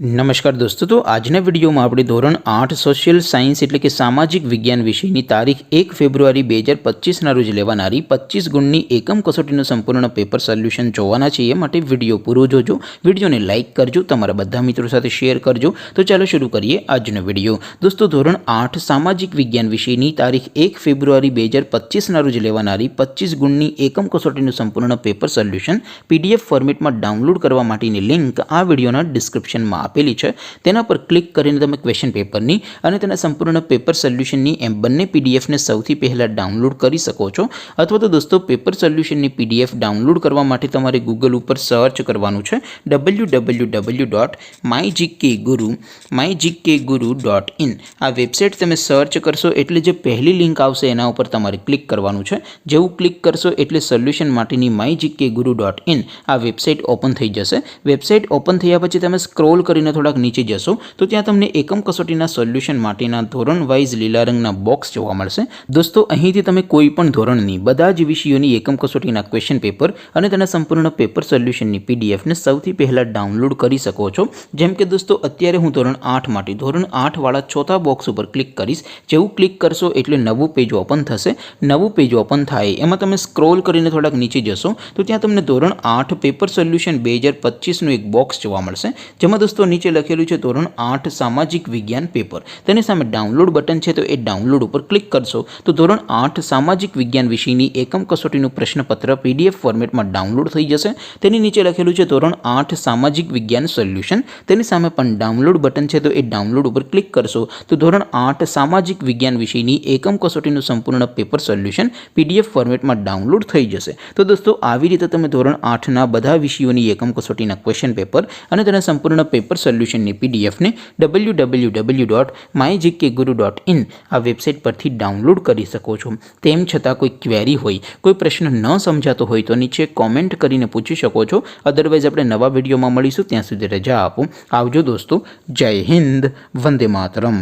नमस्कार दोस्तों। तो આજના વિડીયોમાં આપણે ધોરણ 8 સોશિયલ સાયન્સ એટલે કે સામાજિક વિજ્ઞાન વિષયની તારીખ 1 ફેબ્રુઆરી 2025ના રોજ લેવાનારી 25 ગુણની એકમ કસોટીનું સંપૂર્ણ પેપર સોલ્યુશન જોવાના છીએ। માટે વિડીયો પૂરો જોજો, વિડીયોને લાઇક કરજો, તમારા બધા મિત્રો સાથે શેર કરજો। તો ચાલો શરૂ કરીએ આજનો વિડીયો। દોસ્તો ધોરણ 8 સામાજિક વિજ્ઞાન વિષયની તારીખ 1 ફેબ્રુઆરી 2025ના રોજ લેવાનારી 25 ગુણની એકમ કસોટીનું સંપૂર્ણ પેપર સોલ્યુશન PDF ફોર્મેટમાં ડાઉનલોડ કરવા માટેની લિંક આ વિડીયોના ડિસ્ક્રિપ્શનમાં આપેલી છે। તેના પર ક્લિક કરીને તમે ક્વેશ્ચન પેપરની અને તેના સંપૂર્ણ પેપર સોલ્યુશનની એમ બંને પીડીએફને સૌથી પહેલા ડાઉનલોડ કરી શકો છો। અથવા તો દોસ્તો પેપર સોલ્યુશનની પીડીએફ ડાઉનલોડ કરવા માટે તમારે ગૂગલ ઉપર સર્ચ કરવાનું છે www.mygkguru.in। આ વેબસાઇટ તમે સર્ચ કરશો એટલે જે પહેલી લિંક આવશે એના ઉપર તમારે ક્લિક કરવાનું છે। જેવું ક્લિક કરશો એટલે સોલ્યુશન માટેની mygkguru.in આ વેબસાઇટ ઓપન થઈ જશે। વેબસાઇટ ઓપન થયા પછી તમે સ્ક્રોલ કરીને થોડાક નીચે જશો તો ત્યાં તમને એકમ કસોટીના સોલ્યુશન માટેના ધોરણ વાઇઝ લીલા રંગના બોક્સ જોવા મળશે। દોસ્તો અહીંથી તમે કોઈ પણ ધોરણની બધા જ વિષયોની એકમ કસોટીના ક્વેશ્ચન પેપર અને તેના સંપૂર્ણ પેપર સોલ્યુશનની પીડીએફને સૌથી પહેલા ડાઉનલોડ કરી શકો છો। જેમ કે દોસ્તો અત્યારે હું ધોરણ 8 માટે ધોરણ 8 વાળા ચોથા બોક્સ ઉપર ક્લિક કરીશ। જેવું ક્લિક કરશો એટલે નવું પેજ ઓપન થશે। નવું પેજ ઓપન થાય એમાં તમે સ્ક્રોલ કરીને થોડાક નીચે જશો તો ત્યાં તમને ધોરણ 8 પેપર સોલ્યુશન 2025નું એક બોક્સ જોવા મળશે। જેમાં દોસ્તો નીચે લખેલું છે ધોરણ 8 સામાજિક વિજ્ઞાન પેપર। તેની સામે ડાઉનલોડ બટન છે તો એ ડાઉનલોડ ઉપર ક્લિક કરશો તો ધોરણ 8 સામાજિક વિજ્ઞાન વિષયની એકમ કસોટીનું પ્રશ્નપત્ર PDF ફોર્મેટમાં ડાઉનલોડ થઈ જશે। તેની નીચે લખેલું છે ધોરણ 8 સામાજિક વિજ્ઞાન સોલ્યુશન। તેની સામે પણ ડાઉનલોડ બટન છે તો એ ડાઉનલોડ ઉપર ક્લિક કરશો તો ધોરણ 8 સામાજિક વિજ્ઞાન વિષયની એકમ કસોટીનું સંપૂર્ણ પેપર સોલ્યુશન PDF ફોર્મેટમાં ડાઉનલોડ થઈ જશે। તો દોસ્તો આવી રીતે તમે ધોરણ 8ના બધા વિષયોની એકમ કસોટીના ક્વેશ્ચન પેપર અને તેના સંપૂર્ણ પેપર સોલ્યુશનની પીડીએફને www.mygkguru.in આ વેબસાઇટ પરથી ડાઉનલોડ કરી શકો છો। તેમ છતાં કોઈ ક્વેરી હોય, કોઈ પ્રશ્ન ન સમજાતો હોય તો નીચે કોમેન્ટ કરીને પૂછી શકો છો। અદરવાઇઝ આપણે નવા વિડીયોમાં મળીશું, ત્યાં સુધી રજા આપો। આવજો દોસ્તો। જય હિન્દ, વંદે માતરમ।